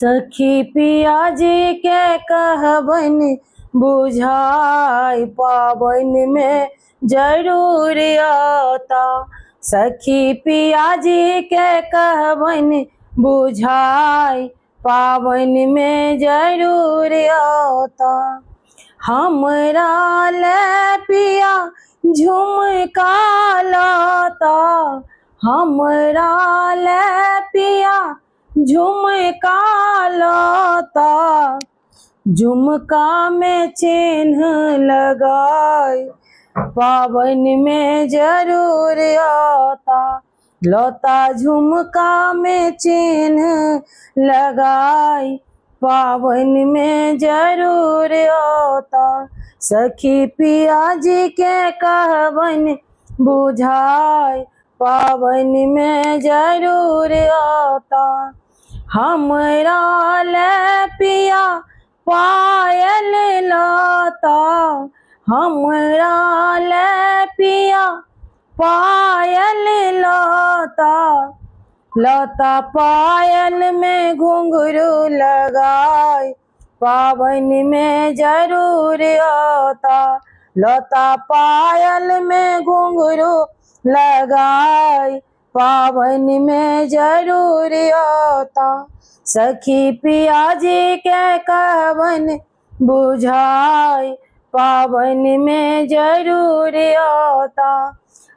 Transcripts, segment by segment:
सखी पिया जी के कहबन बुझाई पावन में जरूर आता। सखी पिया जी के कहबन बुझाई पावन में जरूर आता। हमरा ले पिया झुमका लाता, हमरा ले पिया झुमका लाता। झुमका में चिन्ह लगाए पावन में जरूर आता। लता झुमका में चिन्ह लगाई पावन में जरूर आता। सखी पिया जी के कहबन बुझाई पावन में जरूर आता। हमरा ले पिया पायल लाता, हमरा ले पिया पायल लाता। लता पायल में घुंघरू लगाए पावन में जरूर आता। लता पायल में घुंघरू लगाए पावन में जरूर आता। सखी पिया जी के कहबन बुझाई पावन में जरूर आता।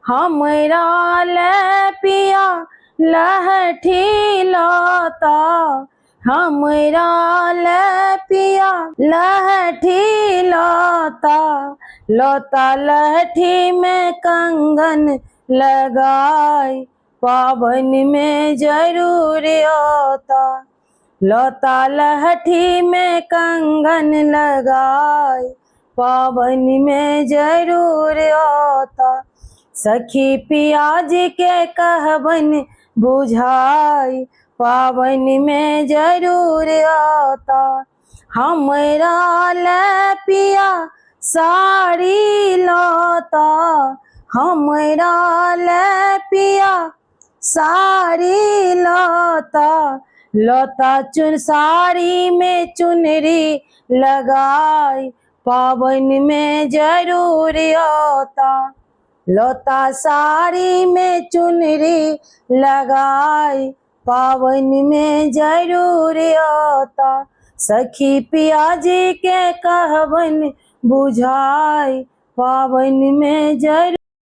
हमरा ले पिया लहठी लाता, हमरा ले पिया लहठी लाता। लता लहठी में कंगन लगाई पावन में जरूर आता। लता लहठी में कंगन लगाई पावन में जरूर आता। सखी पिया जी के कहबन बुझाई पावन में जरूर आता। हमरा ले पिया साड़ी लाता, हमरा ले पिया साड़ी लाता। लता साड़ी में चुनरी लगाई पावन में जरूर आता। लता साड़ी में चुनरी लगाई पावन में जरूर आता। सखी पिया जी के कहबन बुझाई पावन में जरूर